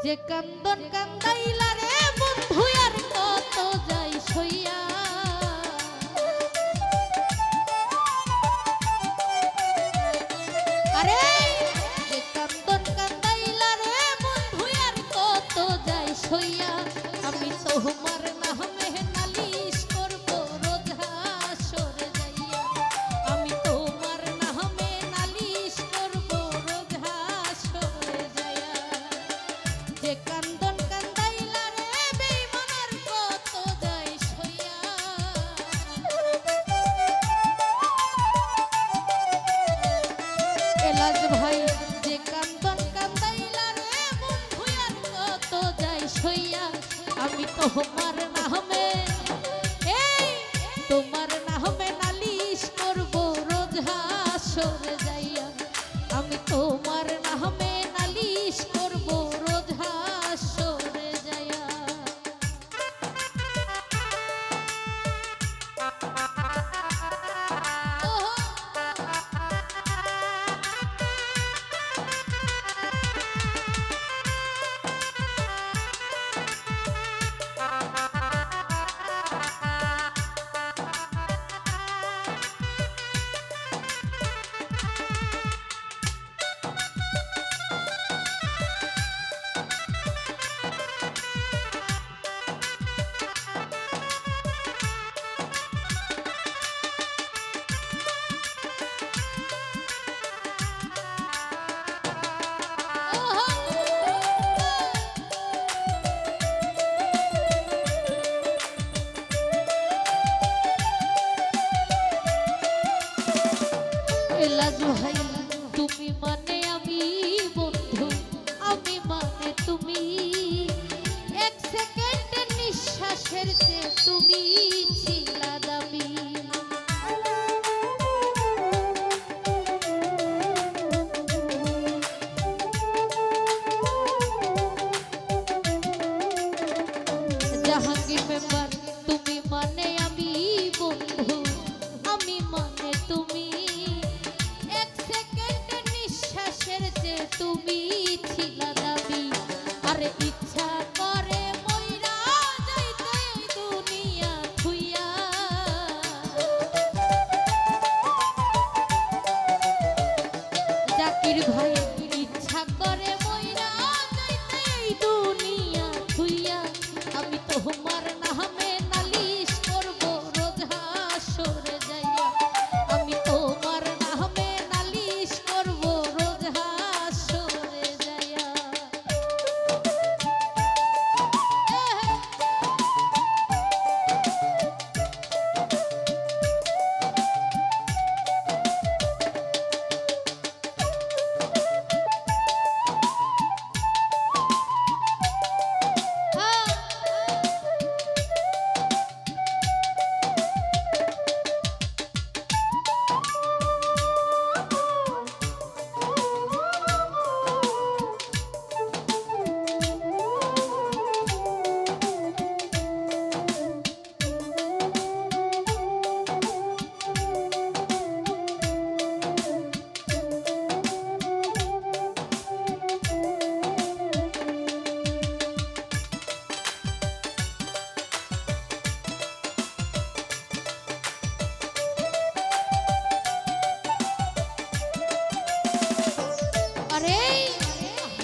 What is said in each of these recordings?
যে কান্দন কান্দাইলা রে বন্ধু আর কত যাই সইয়া আরে যে কান্দন কান্দাইলা রে বন্ধু আর কত যাই সইয়া আমি তোমার নামে নালিশ করব রোজ হাসরে যাইয়া আমি তোমার নামে নালিশ করব রোজ হাসরে যাইয়া যে কান্দন কান্দাইলা রে বেঈমানের কত যাই সইয়া এলাজ ভাই যে কান্দন কান্দাইলা রে বন্ধু আর কত যাই সইয়া আমি তোমার নামে এই তোমার নামে নালিশ করব রোজ হাসরে যাইয়া আমি তোমার নামে নালিশ করব রোজ হাসরে যাইয়া এলাজ ভাই তুমি মানে আমি বন্ধু আমি মানে তুমি এক সেকেন্ডের নিঃশ্বাসের চেয়ে তুমি ছিলা দামি জাহাঙ্গীর মেম্বার তুমি মানে আমি বন্ধু আমি মানে তুমি নিঃশ্বাসের যে তুমি ছিলা দাবি আরে ইচ্ছা করে মইরা যাইতে দুনিয়া থুইয়া জাকির ভাই ইচ্ছা করে মইরা যাইতে দুনিয়া থুইয়া আমি তোমার নামে নালিশ করব রোজ হাসরে যাইয়া আমি তোমার নামে নালিশ করব রোজ হাসরে যাইয়া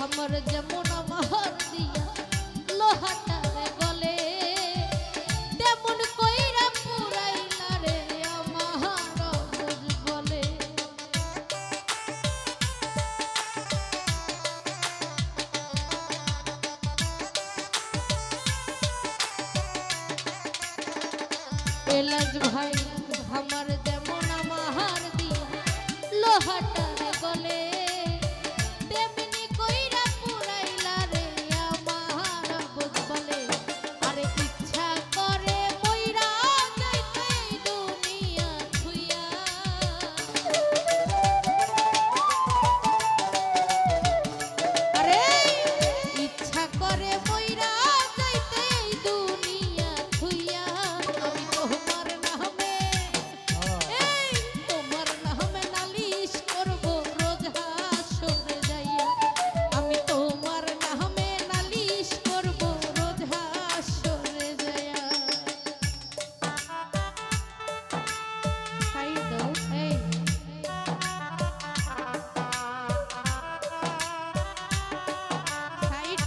আমার যেমন আমার দিয়া লোহাটারে গলে তেমন কইরা পুরাইলা রে আমার বুঝ বলে এলাজ ভাই আমার যেমন আমার দিয়া লোহাটারে গলে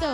তো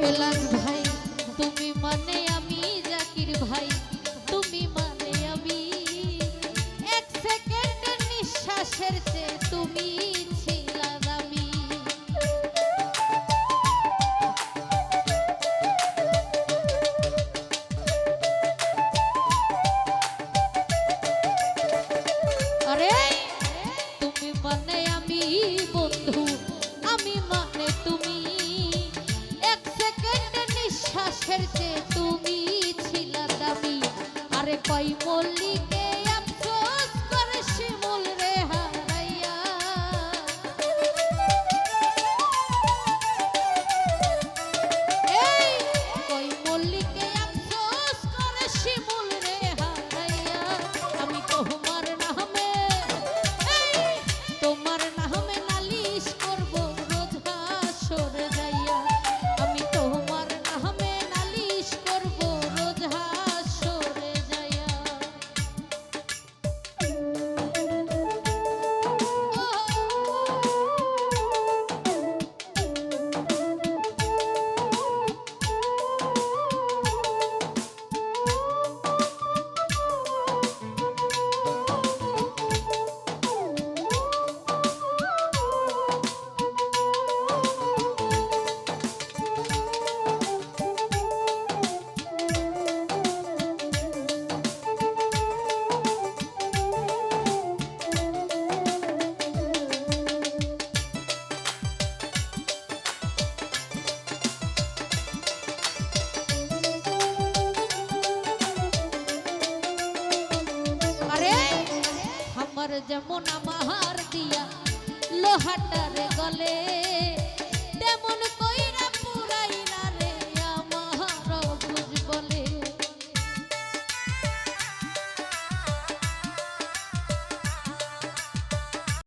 এলাস ভাই তুমি মানে আমি, জাকির ভাই তুমি মানে আমি, এক সেকেন্ডের নিঃশ্বাসের চেয়ে তুমি ছিলা দামি। আরে তুমি মানে আমি বন্ধু, আমি মানে তুমি, শ্বাসের চেয়ে তুমি ছিলা দামি। আরে কই মল্লিকে আফসোস করে শিমুল রে হারাইয়া, এই কই মল্লিকে আফসোস করে শিমুল রে হারাইয়া। আমি তোমার নামে, এই তোমার নামে নালিশ করব রোজ হাসরে যাইয়া। আমি তোমার নামে নালিশ করব রোজ হাসরে যাইয়া। আরে আমার যেমন আমার